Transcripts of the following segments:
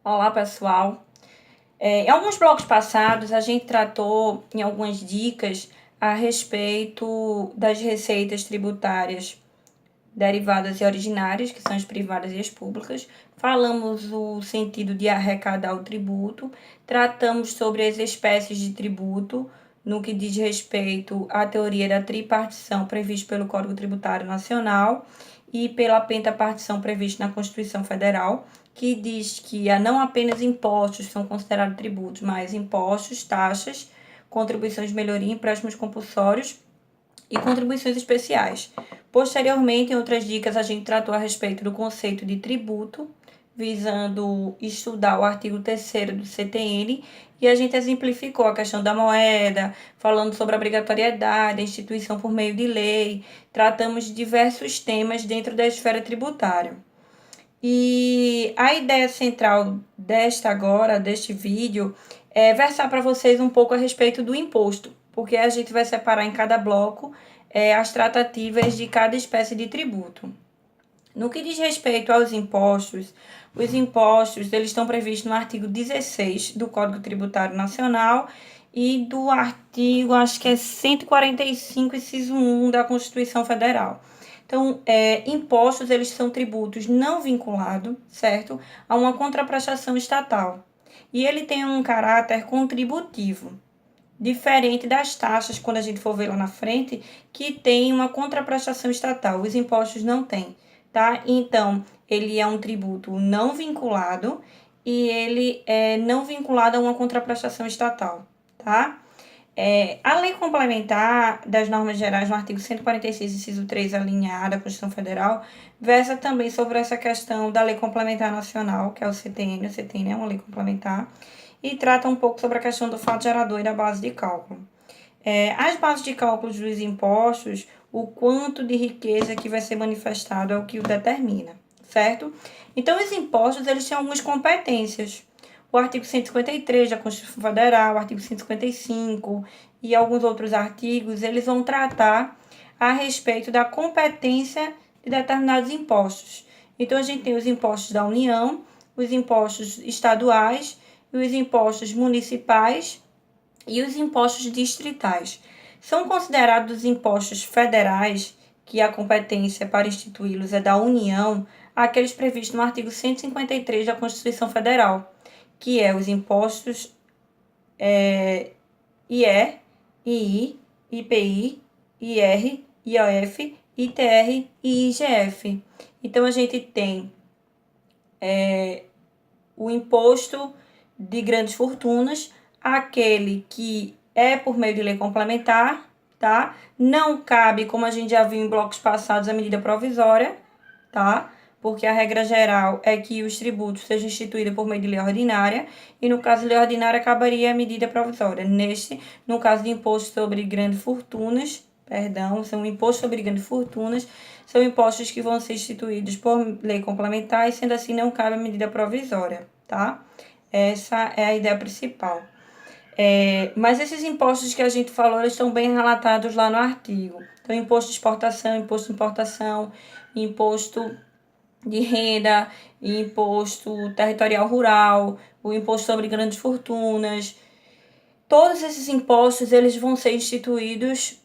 Olá, pessoal. Em alguns blocos passados, a gente tratou em algumas dicas a respeito das receitas tributárias derivadas e originárias, que são as privadas e as públicas. Falamos o sentido de arrecadar o tributo, tratamos sobre as espécies de tributo, no que diz respeito à teoria da tripartição prevista pelo Código Tributário Nacional e pela pentapartição prevista na Constituição Federal, que diz que não apenas impostos são considerados tributos, mas impostos, taxas, contribuições de melhoria, empréstimos compulsórios e contribuições especiais. Posteriormente, em outras dicas, a gente tratou a respeito do conceito de tributo, visando estudar o artigo 3º do CTN, e a gente exemplificou a questão da moeda, falando sobre a obrigatoriedade, a instituição por meio de lei, tratamos de diversos temas dentro da esfera tributária. E a ideia central deste vídeo, é versar para vocês um pouco a respeito do imposto, porque a gente vai separar em cada bloco as tratativas de cada espécie de tributo. No que diz respeito aos impostos, os impostos eles estão previstos no artigo 16 do Código Tributário Nacional e do artigo, acho que é 145, inciso 1 da Constituição Federal. Então, impostos, eles são tributos não vinculados, certo? A uma contraprestação estatal. E ele tem um caráter contributivo, diferente das taxas, quando a gente for ver lá na frente, que tem uma contraprestação estatal. Os impostos não têm, tá? Então, ele é um tributo não vinculado e ele é não vinculado a uma contraprestação estatal, tá? A lei complementar das normas gerais no artigo 146, inciso 3, a linha A da Constituição Federal, versa também sobre essa questão da lei complementar nacional, que é o CTN. O CTN é uma lei complementar, e trata um pouco sobre a questão do fato gerador e da base de cálculo. As bases de cálculo dos impostos, o quanto de riqueza que vai ser manifestado é o que o determina, certo? Então, os impostos, eles têm algumas competências. O artigo 153 da Constituição Federal, o artigo 155 e alguns outros artigos, eles vão tratar a respeito da competência de determinados impostos. Então, a gente tem os impostos da União, os impostos estaduais, os impostos municipais e os impostos distritais. São considerados impostos federais, que a competência para instituí-los é da União, aqueles previstos no artigo 153 da Constituição Federal, que é os impostos IE, II, IPI, IR, IOF, ITR e IGF. Então, a gente tem o imposto de grandes fortunas, aquele que é por meio de lei complementar, tá? Não cabe, como a gente já viu em blocos passados, a medida provisória, tá? Porque a regra geral é que os tributos sejam instituídos por meio de lei ordinária, e no caso de lei ordinária caberia a medida provisória. No caso de imposto sobre grandes fortunas, são impostos sobre grandes fortunas, são impostos que vão ser instituídos por lei complementar, e sendo assim não cabe a medida provisória, tá? Essa é a ideia principal. Mas esses impostos que a gente falou, eles estão bem relatados lá no artigo. Então, imposto de exportação, imposto de importação, imposto de renda, imposto territorial rural, o imposto sobre grandes fortunas. Todos esses impostos, eles vão ser instituídos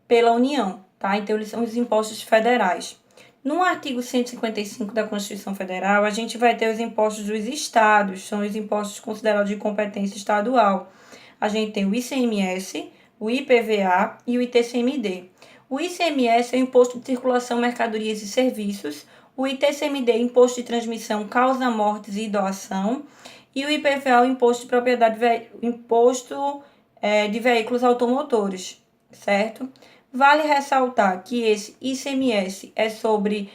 pela União, tá? Então, eles são os impostos federais. No artigo 155 da Constituição Federal, a gente vai ter os impostos dos estados, são os impostos considerados de competência estadual. A gente tem o ICMS, o IPVA e o ITCMD. O ICMS é o Imposto de Circulação, Mercadorias e Serviços, o ITCMD é Imposto de Transmissão, Causa, Mortes e Doação, e o IPVA é o Imposto de Propriedade, de Veículos Automotores, certo? Vale ressaltar que esse ICMS é sobre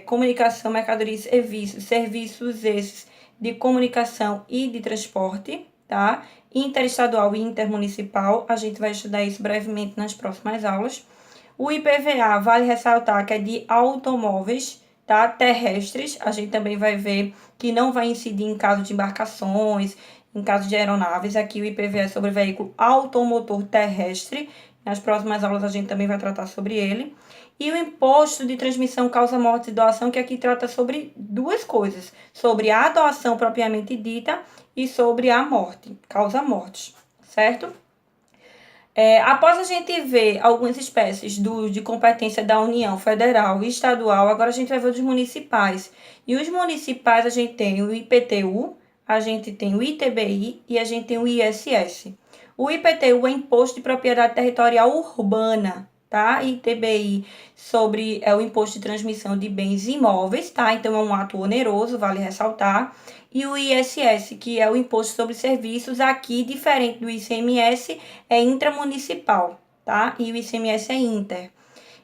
comunicação, mercadoria e serviços, serviços esses de comunicação e de transporte, tá? Interestadual e intermunicipal, a gente vai estudar isso brevemente nas próximas aulas. O IPVA, vale ressaltar que é de automóveis, tá? Terrestres, a gente também vai ver que não vai incidir em caso de embarcações, em caso de aeronaves. Aqui o IPVA é sobre veículo automotor terrestre, Nas próximas aulas a gente também vai tratar sobre ele. E o imposto de transmissão, causa morte e doação, que aqui trata sobre duas coisas. Sobre a doação propriamente dita e sobre a morte, causa mortes, certo? Após a gente ver algumas espécies de competência da União Federal e Estadual, agora a gente vai ver os municipais. E os municipais a gente tem o IPTU, a gente tem o ITBI e a gente tem o ISS. O IPTU é Imposto de Propriedade Territorial Urbana, tá? ITBI é o Imposto de Transmissão de Bens Imóveis, tá? Então é um ato oneroso, vale ressaltar. E o ISS, que é o Imposto sobre Serviços, aqui, diferente do ICMS, é intramunicipal, tá? E o ICMS é inter.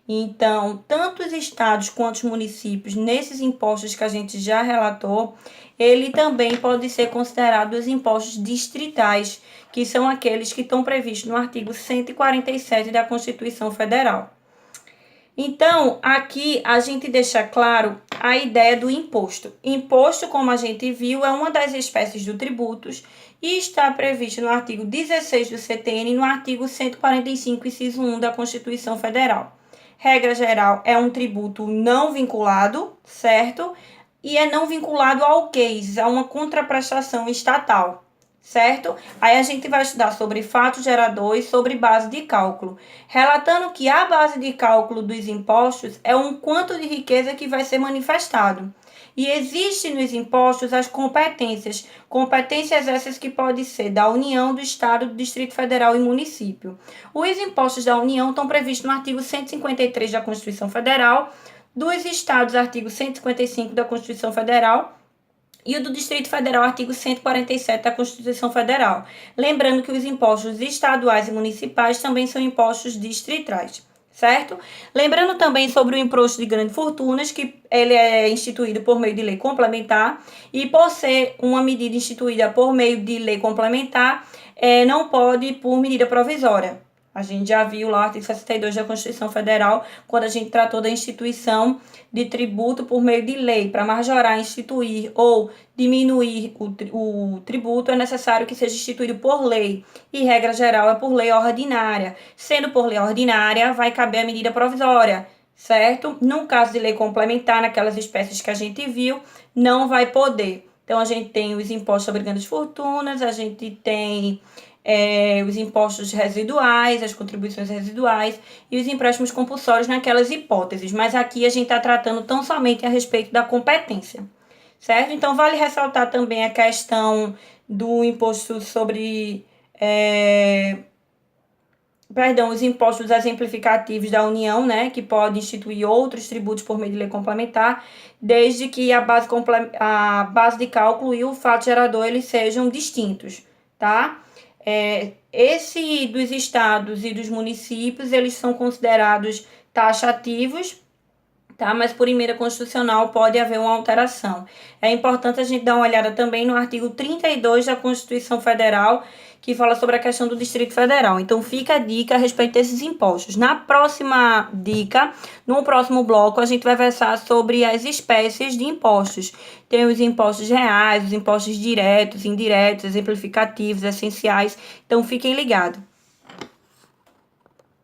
Então, tanto os estados quanto os municípios, nesses impostos que a gente já relatou, ele também pode ser considerado os impostos distritais, que são aqueles que estão previstos no artigo 147 da Constituição Federal. Então, aqui a gente deixa claro a ideia do imposto. Imposto, como a gente viu, é uma das espécies do tributos e está previsto no artigo 16 do CTN e no artigo 145, inciso 1 da Constituição Federal. Regra geral, é um tributo não vinculado, certo? E é não vinculado ao QUES, a uma contraprestação estatal, certo? Aí a gente vai estudar sobre fato gerador e sobre base de cálculo, relatando que a base de cálculo dos impostos é um quanto de riqueza que vai ser manifestado. E existem nos impostos as competências essas que podem ser da União, do Estado, do Distrito Federal e município. Os impostos da União estão previstos no artigo 153 da Constituição Federal, dos Estados, artigo 155 da Constituição Federal, e o do Distrito Federal, artigo 147 da Constituição Federal. Lembrando que os impostos estaduais e municipais também são impostos distritais, certo? Lembrando também sobre o imposto de grandes fortunas, que ele é instituído por meio de lei complementar, e por ser uma medida instituída por meio de lei complementar, não pode por medida provisória. A gente já viu lá o artigo 62 da Constituição Federal, quando a gente tratou da instituição de tributo por meio de lei. Para majorar, instituir ou diminuir o tributo, é necessário que seja instituído por lei. E, regra geral, é por lei ordinária. Sendo por lei ordinária, vai caber a medida provisória, certo? No caso de lei complementar, naquelas espécies que a gente viu, não vai poder. Então, a gente tem os impostos sobre grandes fortunas, a gente tem os impostos residuais, as contribuições residuais e os empréstimos compulsórios naquelas hipóteses. Mas aqui a gente está tratando tão somente a respeito da competência, certo? Então, vale ressaltar também a questão do imposto sobre... os impostos exemplificativos da União, né, que pode instituir outros tributos por meio de lei complementar, desde que a base de cálculo e o fato gerador eles sejam distintos, tá? Esse dos estados e dos municípios, eles são considerados taxativos, tá? Mas por emenda constitucional pode haver uma alteração. É importante a gente dar uma olhada também no artigo 32 da Constituição Federal, que fala sobre a questão do Distrito Federal. Então, fica a dica a respeito desses impostos. Na próxima dica, no próximo bloco, a gente vai versar sobre as espécies de impostos. Tem os impostos reais, os impostos diretos, indiretos, exemplificativos, essenciais. Então, fiquem ligados.